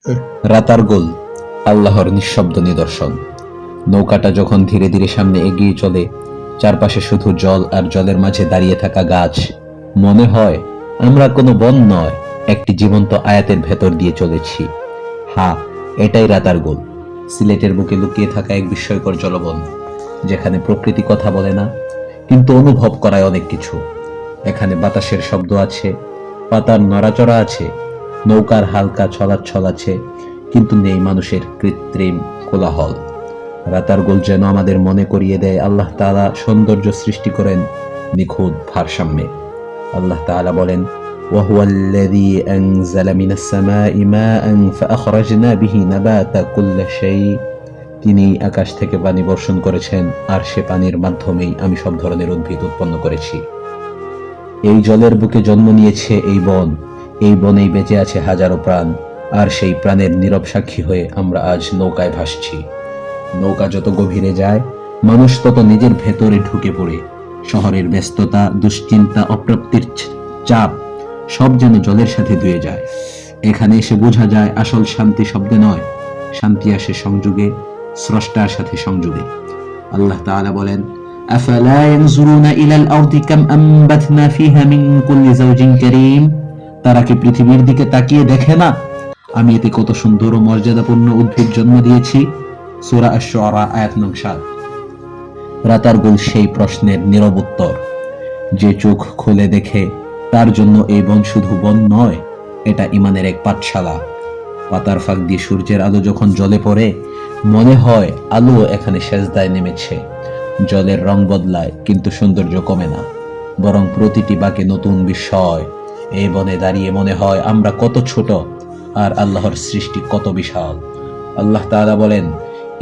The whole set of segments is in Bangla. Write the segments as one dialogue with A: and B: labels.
A: রাতার গোল আল্লাহর নিঃশব্দ নিদর্শন। নৌকাটা যখন ধীরে ধীরে সামনে এগিয়ে চলে, চারপাশে শুধু জল আর জলের মাঝে দাঁড়িয়ে থাকা গাছ। মনে হয় আমরা কোনো বন নয়, একটি জীবন্ত আয়াতের ভেতর দিয়ে চলেছি। হ্যাঁ, এটাই রাতার গোল, সিলেটের বুকে লুকিয়ে থাকা এক বিস্ময়কর জলবন, যেখানে প্রকৃতি কথা বলে না কিন্তু অনুভব করায় অনেক কিছু। এখানে বাতাসের শব্দ আছে, পাতার নড়াচড়া আছে, নৌকার হালকা ছলাচ্ছল আছে, কিন্তু নেই মানুষের কৃত্রিম কোলাহল। রাতার গোল যেন আমাদের মনে করিয়ে দেয় আল্লাহ তাআলা সৌন্দর্য সৃষ্টি করেন নিখুঁত ভারসাম্যে। আল্লাহ তাআলা বলেন, ওয়াহুয়াল্লাযী আনজালা মিনাস সামাই মাআন ফাআখরাজনা বিহি নাবাতা কুল্লি শাই। তিনি আকাশ থেকে পানি বর্ষণ করেছেন, আর সে পানির মাধ্যমেই আমি সব ধরনের উদ্ভিদ উৎপন্ন করেছি। এই জলের বুকে জন্ম নিয়েছে এই বন, এই বনেই বেঁচে আছে হাজারো প্রাণ, আর সেই প্রাণের নীরব সাক্ষী হয়ে আমরা আজ নৌকায় ভাসছি। নৌকা যত গভীরে যায়, মানুষ তত নিজের ভেতরে ঢুকে পড়ে। শহরের ব্যস্ততা, দুশ্চিন্তা, অপ্রাপ্তির চাপ সব যেন জলের সাথে ধুয়ে যায়। এখানে এসে বোঝা যায় আসল শান্তি শব্দে নয়, শান্তি আসে সংযোগে, স্রষ্টার সাথে সংযোগে। আল্লাহ তাআলা বলেন, আফালা ইয়ানজুরুনা ইলাল আরদি কাম আমবাতনা ফিহা মিন কুল্লি যাওজিন কারীম। তারা কি পৃথিবীর দিকে তাকিয়ে দেখে না আমি এতে কত সুন্দর ও মর্যাদাপূর্ণ উদ্ভিদ জন্ম দিয়েছি? সূরা আশ-শুআরা আয়াত নং ৭। রাতার গোল সেই প্রশ্নের নীরব উত্তর। যে চোখ খুলে দেখে, তার জন্য এই বন শুধু বন নয়, এটা ঈমানের এক পাঠশালা। পাতার ফাঁক দিয়ে সূর্যের আলো যখন জলে পড়ে, মনে হয় আলো এখানে সেজদায় নেমেছে। জলের রং বদলায় কিন্তু সৌন্দর্য কমে না, বরং প্রতিটি বাঁকে নতুন বিস্ময়। এই বনে দাঁড়িয়ে মনে হয় আমরা কত ছোট, আর আল্লাহর সৃষ্টি কত বিশাল। আল্লাহ তাআলা বলেন,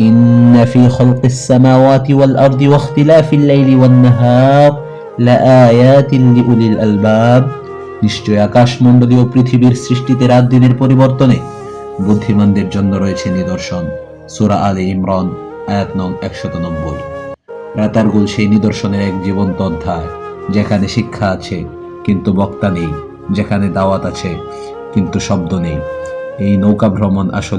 A: ইন্না ফি খালকিস সামাওয়াতি ওয়াল আরদি ওয়াখতিলাফিল লাইলি ওয়ান নাহার লাআয়াতিন লিউলিল আলবাব। নিশ্চয় আকাশমণ্ডলী ও পৃথিবীর সৃষ্টিতে রাত দিনের পরিবর্তনে বুদ্ধিমানদের জন্য রয়েছে নিদর্শন। সূরা আলে ইমরান আয়াত নং ১৯০। রাতার গোল সেই নিদর্শনের এক জীবন্ত অধ্যায়, যেখানে শিক্ষা আছে কিন্তু বক্তা নেই, যেখানে দাওয়াত আছে কিন্তু শব্দ নেই। এই নৌকা ভ্রমণ আসলে